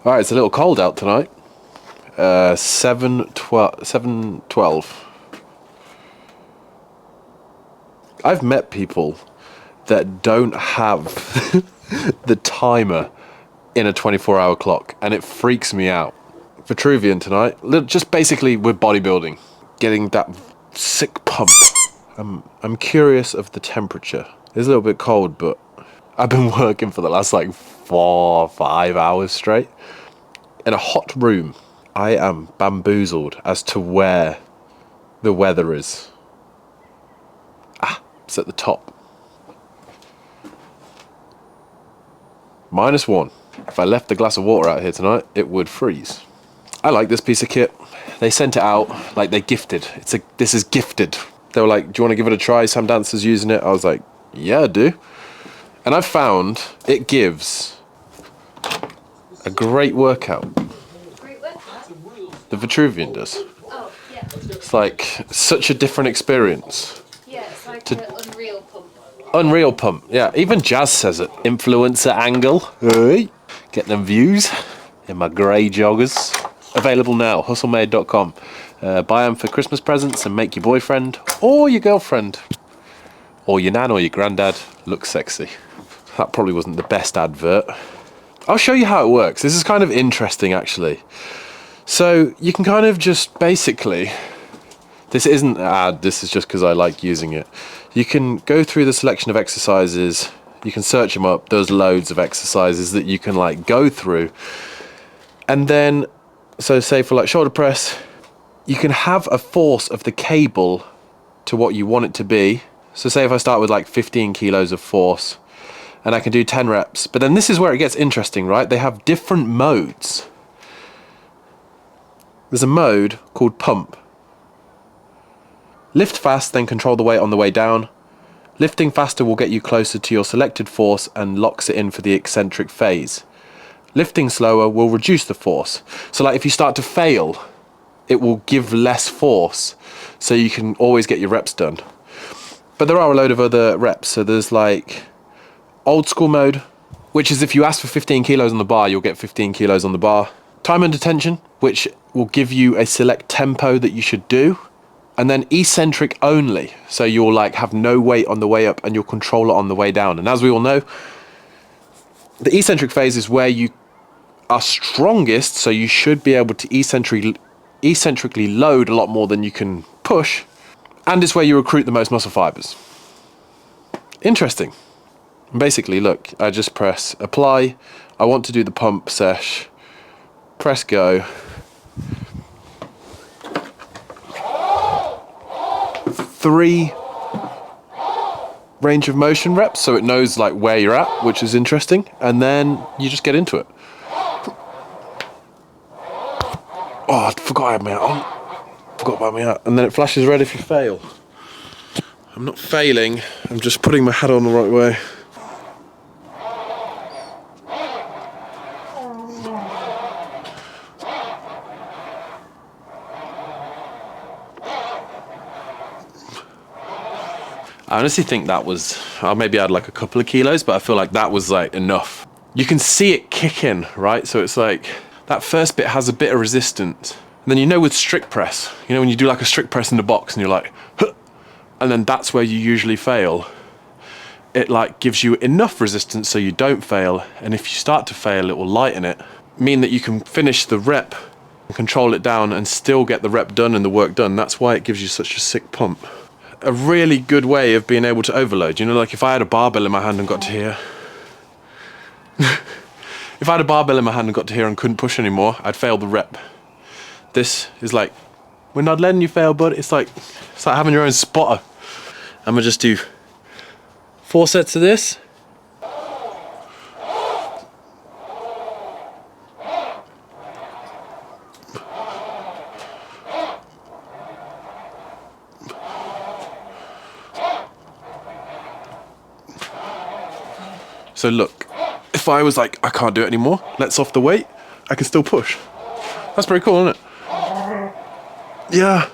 Alright, it's a little cold out tonight. 7:12. I've met people that don't have the timer in a 24-hour clock, and it freaks me out. Vitruvian tonight, just basically with bodybuilding, getting that sick pump. I'm curious of the temperature. It's a little bit cold, but I've been working for the last like 4 or 5 hours straight in a hot room. I am bamboozled as to where the weather is. It's at the top. -1. If I left a glass of water out here tonight, it would freeze. I like this piece of kit. They sent it out like they gifted. This is gifted. They were like, do you want to give it a try? Sam Dancer's using it. I was like, yeah, I do. And I've found it gives a great workout. The Vitruvian does. Oh, yeah. It's like such a different experience. Yeah, it's like an Unreal pump. Unreal pump, yeah. Even Jazz says it. Influencer angle. Hey. Get them views in my grey joggers. Available now, hustlemade.com. Buy them for Christmas presents and make your boyfriend or your girlfriend or your nan or your granddad look sexy. That probably wasn't the best advert. I'll show you how it works. This is kind of interesting, actually. So you can kind of just basically, this isn't an ad, this is just because I like using it. You can go through the selection of exercises, you can search them up, there's loads of exercises that you can like go through. And then, so say for like shoulder press, you can have a force of the cable to what you want it to be. So say if I start with like 15 kilos of force and I can do 10 reps, but then this is where it gets interesting, right? They have different modes. There's a mode called pump. Lift fast, then control the weight on the way down. Lifting faster will get you closer to your selected force and locks it in for the eccentric phase. Lifting slower will reduce the force. So like if you start to fail, it will give less force, so you can always get your reps done. But there are a load of other reps. So there's like old school mode, which is if you ask for 15 kilos on the bar, you'll get 15 kilos on the bar. Time under tension, which will give you a select tempo that you should do. And then eccentric only, so you'll like have no weight on the way up and you'll control it on the way down. And as we all know, the eccentric phase is where you are strongest, so you should be able to eccentrically load a lot more than you can push, and it's where you recruit the most muscle fibers. Interesting. Basically, look, I just press apply. I want to do the pump sesh. Press go. 3 range of motion reps, so it knows like where you're at, which is interesting, and then you just get into it. Oh, I forgot I had my hat on. Forgot about my hat. And then it flashes red if you fail. I'm not failing, I'm just putting my hat on the right way. I honestly think that was, I'll maybe add like a couple of kilos, but I feel like that was like enough. You can see it kick in, right? So it's like, that first bit has a bit of resistance. And then you know with strict press, you know when you do like a strict press in the box and you're like, huh, and then that's where you usually fail. It like gives you enough resistance so you don't fail. And if you start to fail, it will lighten it. Mean that you can finish the rep and control it down and still get the rep done and the work done. That's why it gives you such a sick pump. A really good way of being able to overload. You know, like if I had a barbell in my hand and got to here. If I had a barbell in my hand and got to here and couldn't push anymore, I'd fail the rep. This is like, we're not letting you fail, bud. It's like having your own spotter. I'm gonna just do 4 sets of this. So look, if I was like, I can't do it anymore, let's off the weight, I can still push. That's pretty cool, isn't it? Yeah.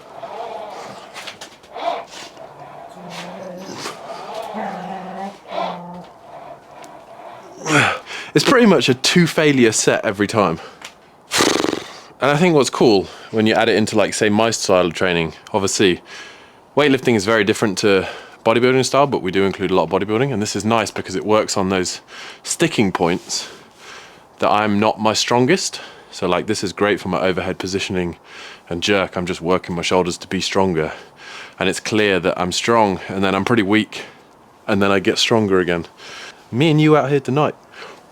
It's pretty much a 2 failure set every time. And I think what's cool when you add it into, like, say, my style of training, obviously weightlifting is very different to bodybuilding style, but we do include a lot of bodybuilding, and this is nice because it works on those sticking points that I'm not my strongest. So like, this is great for my overhead positioning and jerk. I'm just working my shoulders to be stronger, and it's clear that I'm strong, and then I'm pretty weak, and then I get stronger again. Me and you out here tonight.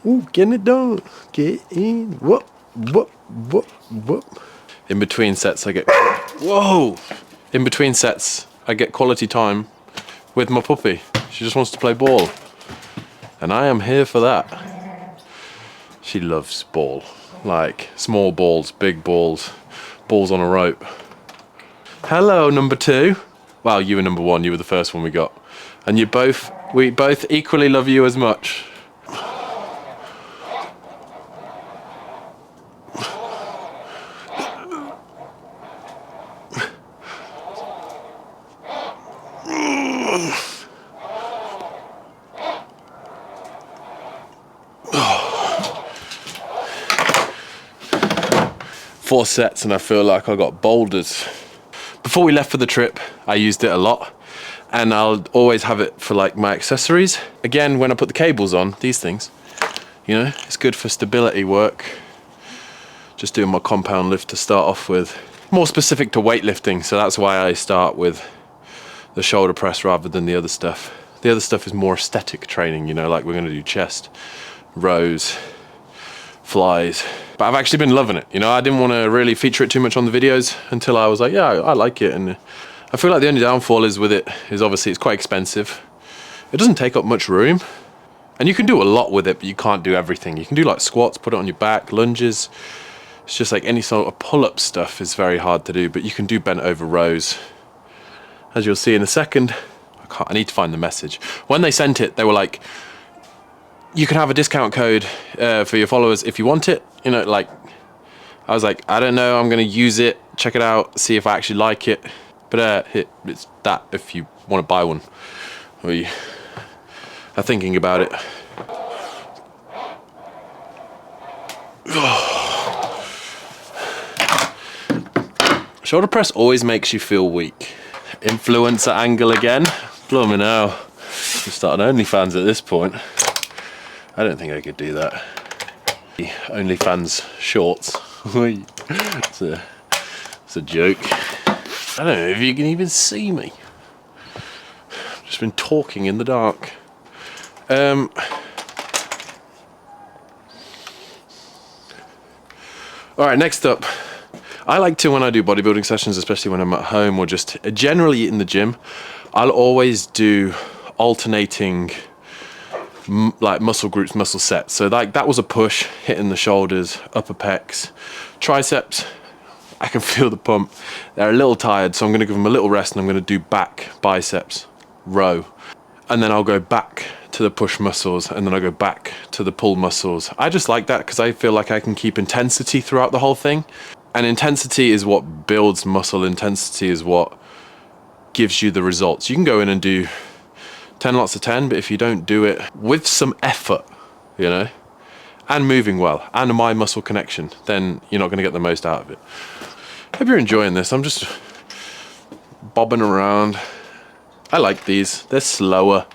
Ooh, getting it done. Get in. Whoop, whoop, whoop, whoop. In between sets I get, whoa! In between sets I get quality time with my puppy. She just wants to play ball, and I am here for that. She loves ball, like small balls, big balls, balls on a rope. Hello, number 2. Well, you were number 1, you were the first one we got. And we both equally love you as much. Four sets and I feel like I got boulders. Before we left for the trip, I used it a lot, and I'll always have it for like my accessories. Again, when I put the cables on, these things, you know, it's good for stability work. Just doing my compound lift to start off with. More specific to weightlifting, so that's why I start with the shoulder press rather than the other stuff. The other stuff is more aesthetic training, you know, like we're gonna do chest, rows, flies. But I've actually been loving it, you know. I didn't want to really feature it too much on the videos until I was like, yeah, I like it. And I feel like the only downfall is with it is obviously it's quite expensive. It doesn't take up much room, and you can do a lot with it, but you can't do everything. You can do like squats, put it on your back, lunges. It's just like any sort of pull-up stuff is very hard to do, but you can do bent over rows. As you'll see in a second, I need to find the message. When they sent it, they were like, you can have a discount code for your followers if you want it. You know, like, I was like, I don't know, I'm gonna use it, check it out, see if I actually like it. But it's that if you want to buy one, or you are thinking about it. Shoulder press always makes you feel weak. Influencer angle again. Blooming hell. I'm starting OnlyFans at this point. I don't think I could do that. OnlyFans shorts. it's a joke. I don't know if you can even see me. I've just been talking in the dark. Alright, next up. I like to, when I do bodybuilding sessions, especially when I'm at home or just generally in the gym, I'll always do alternating like muscle groups, muscle sets. So like that was a push, hitting the shoulders, upper pecs, triceps. I can feel the pump. They're a little tired, so I'm gonna give them a little rest, and I'm gonna do back, biceps, row. And then I'll go back to the push muscles, and then I'll go back to the pull muscles. I just like that because I feel like I can keep intensity throughout the whole thing. And intensity is what builds muscle. Intensity is what gives you the results. You can go in and do 10 lots of 10, but if you don't do it with some effort, you know, and moving well, and my muscle connection, then you're not gonna get the most out of it. Hope you're enjoying this. I'm just bobbing around. I like these. They're slower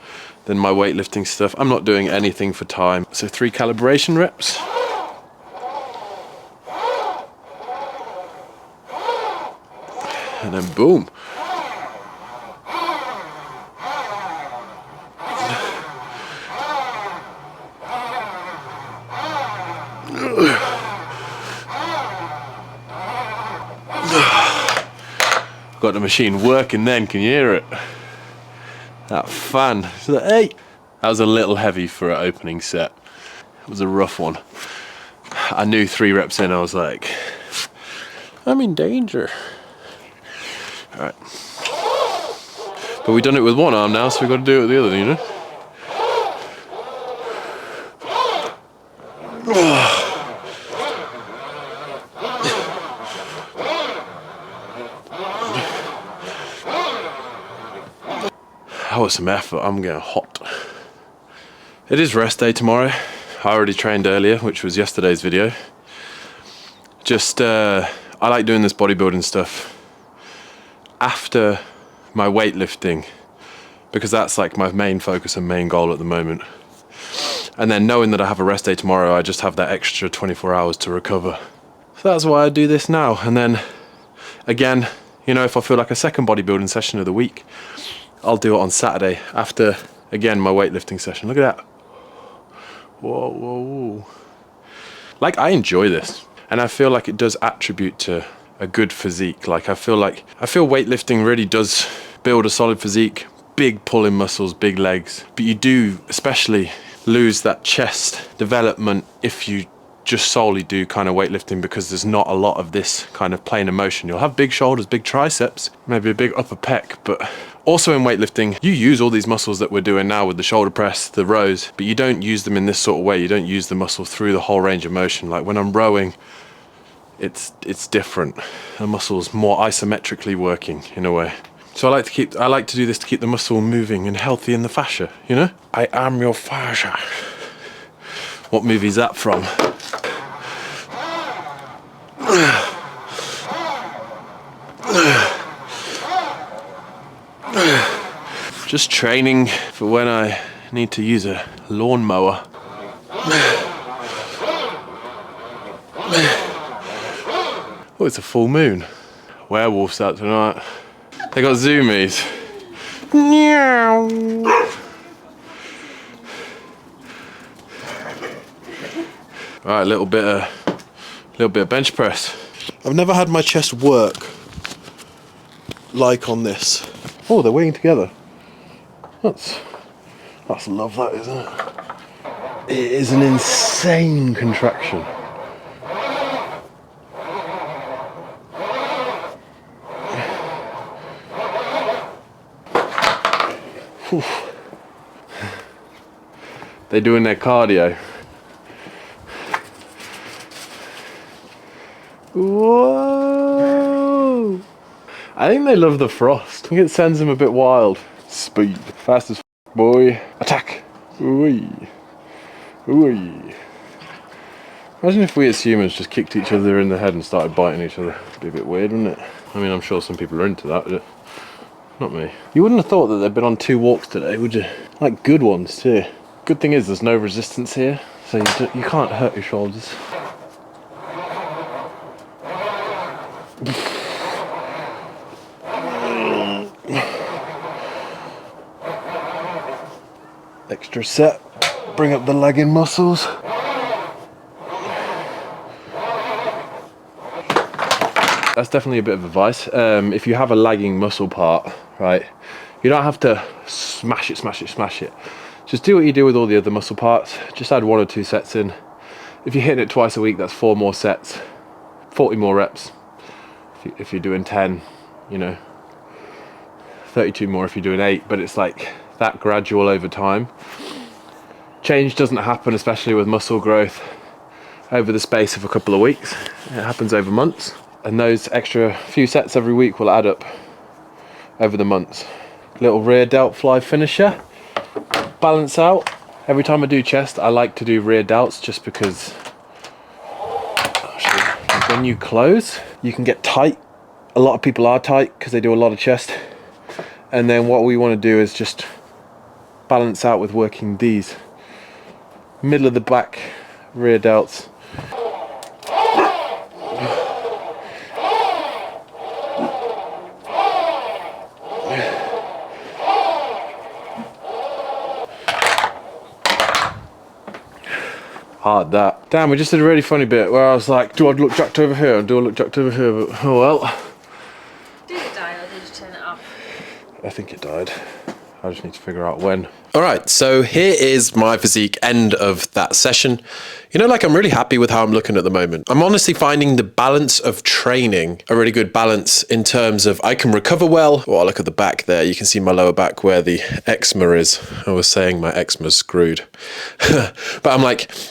than my weightlifting stuff. I'm not doing anything for time. So 3 calibration reps. And then boom. Got the machine working then, can you hear it? That fan. So, hey! That was a little heavy for an opening set. It was a rough one. I knew 3 reps in, I was like, I'm in danger. Alright. But we've done it with one arm now, so we've got to do it with the other, you know? That was some effort. I'm getting hot. It is rest day tomorrow. I already trained earlier, which was yesterday's video. Just, I like doing this bodybuilding stuff after my weightlifting, because that's like my main focus and main goal at the moment. And then knowing that I have a rest day tomorrow, I just have that extra 24 hours to recover. So that's why I do this now. And then again, you know, if I feel like a second bodybuilding session of the week, I'll do it on Saturday after, again, my weightlifting session. Look at that. Whoa, whoa, whoa. Like, I enjoy this. And I feel like it does attribute to a good physique. Like, I feel weightlifting really does build a solid physique, big pulling muscles, big legs. But you do especially lose that chest development if you just solely do kind of weightlifting, because there's not a lot of this kind of plane of motion. You'll have big shoulders, big triceps, maybe a big upper pec, but also in weightlifting, you use all these muscles that we're doing now with the shoulder press, the rows, but you don't use them in this sort of way. You don't use the muscle through the whole range of motion. Like when I'm rowing, it's different. The muscle's more isometrically working in a way. So I like to do this to keep the muscle moving and healthy in the fascia, you know? I am your fascia. What movie is that from? Just training for when I need to use a lawnmower. Oh, it's a full moon. Werewolves out tonight. They got zoomies. Meow. Right, a little bit of bench press. I've never had my chest work like on this. Oh, they're working together. That's love, that, isn't it? It is an insane contraction. Whew. They're doing their cardio. Whoa! I think they love the frost. I think it sends them a bit wild. Speed. Fast as f, boy. Attack! Ooh-wee. Ooh-wee. Imagine if we as humans just kicked each other in the head and started biting each other. It'd be a bit weird, wouldn't it? I mean, I'm sure some people are into that, but not me. You wouldn't have thought that they'd been on 2 walks today, would you? Like good ones too. Good thing is there's no resistance here, so you can't hurt your shoulders. Extra set, bring up the lagging muscles. That's definitely a bit of advice. If you have a lagging muscle part, right, you don't have to smash it. Just do what you do with all the other muscle parts. Just add 1 or 2 sets in. If you're hitting it twice a week, that's 4 more sets, 40 more reps. If you're doing 10, you know, 32 more if you're doing 8, but it's like that gradual over time. Change doesn't happen, especially with muscle growth, over the space of a couple of weeks. It happens over months, and those extra few sets every week will add up over the months. Little rear delt fly finisher, balance out. Every time I do chest, I like to do rear delts, just because when you close, you can get tight. A lot of people are tight because they do a lot of chest. And then what we want to do is just balance out with working these middle of the back rear delts. Hard that. Damn, we just did a really funny bit where I was like, do I look jacked over here? Do I look jacked over here? But, oh well. Did it die or did you turn it off? I think it died. I just need to figure out when. All right, so here is my physique end of that session. You know, like, I'm really happy with how I'm looking at the moment. I'm honestly finding the balance of training a really good balance in terms of I can recover well. Oh, look at the back there. You can see my lower back where the eczema is. I was saying my eczema's screwed. But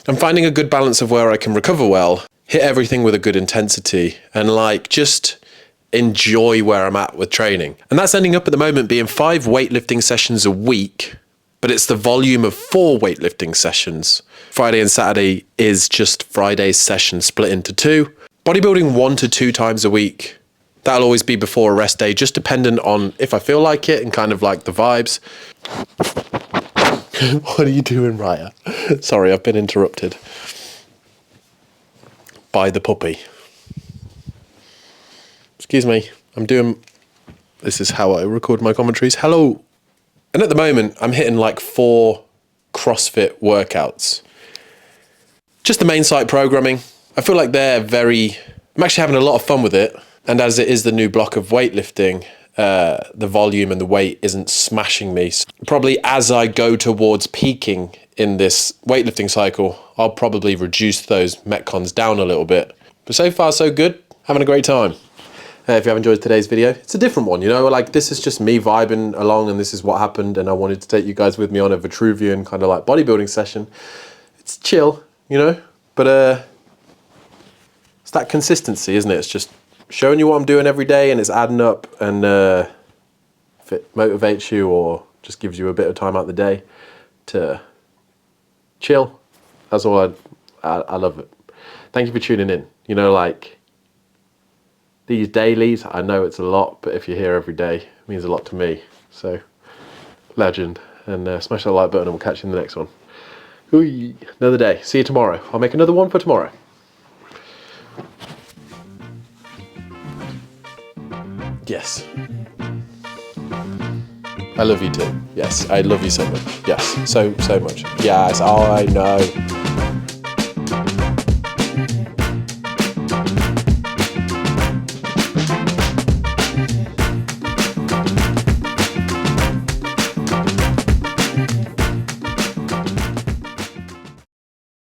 I'm finding a good balance of where I can recover well, hit everything with a good intensity, and like just enjoy where I'm at with training. And that's ending up at the moment being 5 weightlifting sessions a week, but it's the volume of 4 weightlifting sessions. Friday and Saturday is just Friday's session split into 2. Bodybuilding 1 to 2 times a week. That'll always be before a rest day, just dependent on if I feel like it and kind of like the vibes. What are you doing, Raya? Sorry, I've been interrupted by the puppy. Excuse me, this is how I record my commentaries. Hello. And at the moment, I'm hitting like 4 CrossFit workouts. Just the main site programming. I feel like I'm actually having a lot of fun with it. And as it is the new block of weightlifting, the volume and the weight isn't smashing me. So probably as I go towards peaking in this weightlifting cycle, I'll probably reduce those Metcons down a little bit. But so far, so good. Having a great time. If you have enjoyed today's video, it's a different one, you know, like this is just me vibing along and this is what happened and I wanted to take you guys with me on a Vitruvian kind of like bodybuilding session. It's chill, you know, but it's that consistency, isn't it? It's just showing you what I'm doing every day and it's adding up, and if it motivates you or just gives you a bit of time out of the day to chill, that's all I love it. Thank you for tuning in. You know, like, these dailies, I know it's a lot, but if you're here every day, it means a lot to me. So, legend. And smash that like button and we'll catch you in the next one. Ooh, another day. See you tomorrow. I'll make another one for tomorrow. Yes. I love you too. Yes, I love you so much. Yes, so much. Yes, oh, I know.